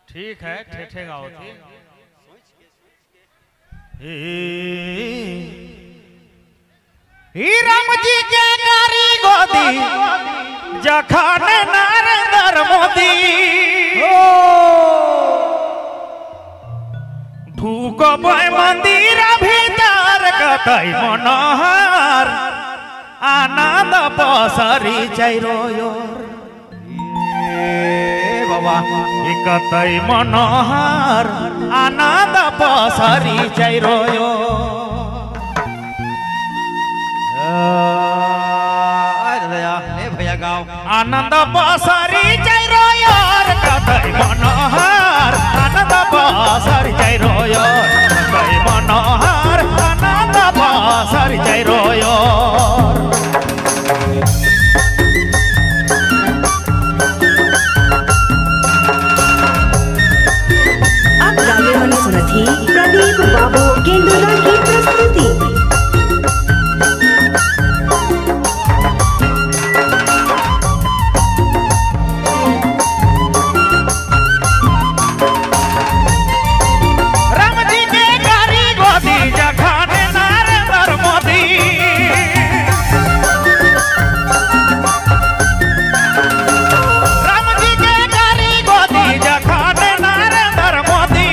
ठीक है, ठेठे गाओ थी। राम जी के कारी गोदी जखन नरेंद्र मोदी ढूकब मंदिर भीतर कतई मनोहर आनंद पसरी चारो बाबा कतई मनोहर आनंद पसरी चारो भैया गाओ आनंद पसरी चारो कतई मनोहर आनंद पसरी चारो कतई मनोहर आनंद पसरी चारो प्रदीप बाबू गेंडोला की प्रस्तुति। राम जी के कारी गोदी जखन नरेंद्र मोदी राम जी के कारी गोदी जखन नरेंद्र मोदी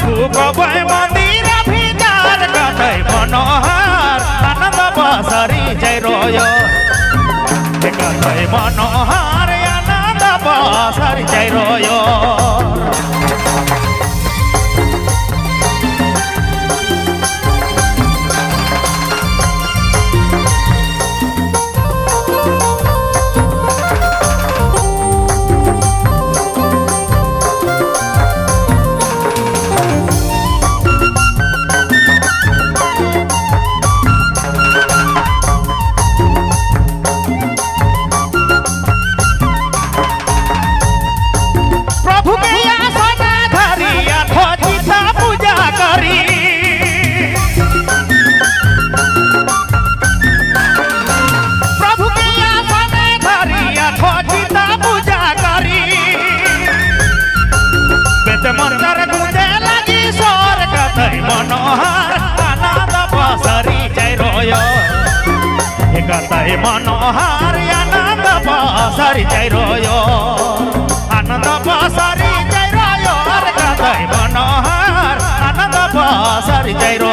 ढूकबै मंदिर भीतर कतई मनोहर आनंद पसरी चारो कतई मनोहर आनंद पसरी चारो मंत्र गुंजे लगी सोर कतई मनोहर आनंद पसरी चारो कतई मनोहर आनंद पसरी चारो आनंद पसरी चारो कतई मनोहर आनंद पसरी चारो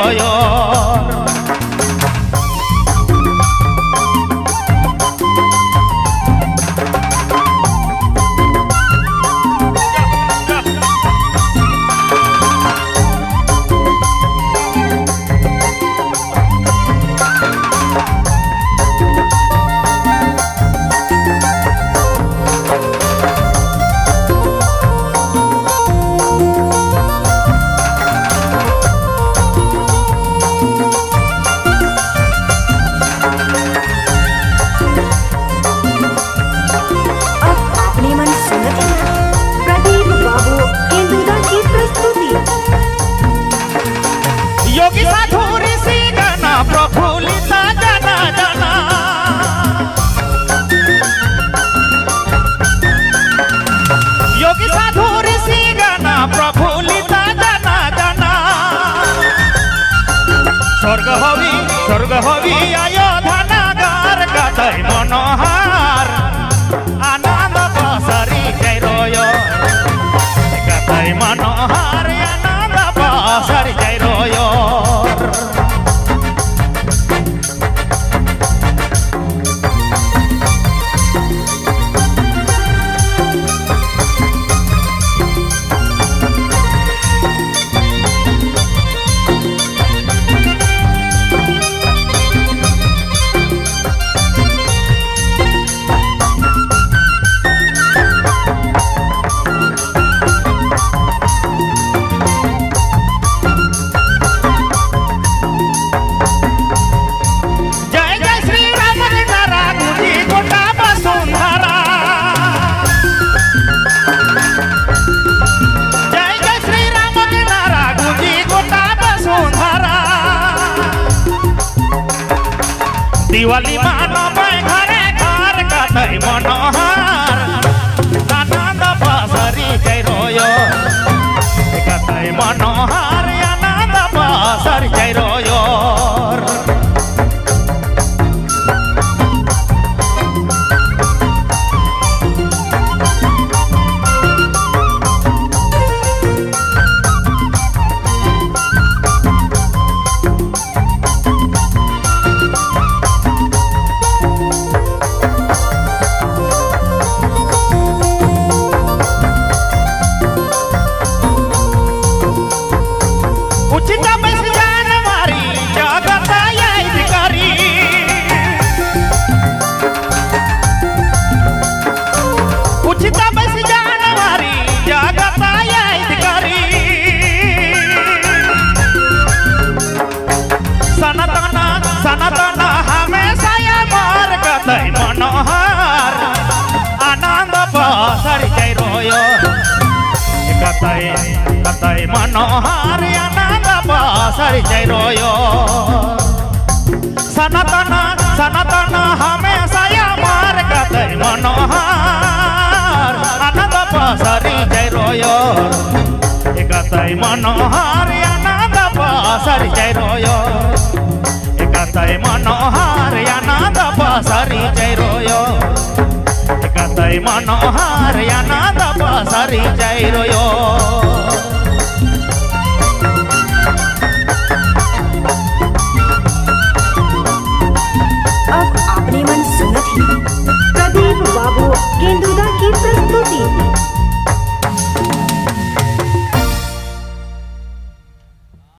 योगी साधु ऋषि गण प्रफुल्लित जन जन योगी साधु ऋषि गण प्रफुल्लित जन जन स्वर्ग हवि अयोधन घर कतई मनोहर आनंद पसरी चारो कतई मनोहर आनंद पसरी चारो दिवाली मानो घरे घर कतई मनोहर आनंद बसरी जय रोयो कतई मनोहर आनंद बसरी जय रोयो सनातन हमेशा मार कतई मनोहर आनंद बसरी जय रोयो कतई मनोहर आनंद बसरी जय रोयो सनातन हमेशा मार कतई मनोहर आनंद बसरी जय रोयो कतई मनोहर आनंद बसरी जय रोयो कतई मनोहर आनंद बसरी जय रोयो कतई मनोहर आनंद बसरी जय रोयो।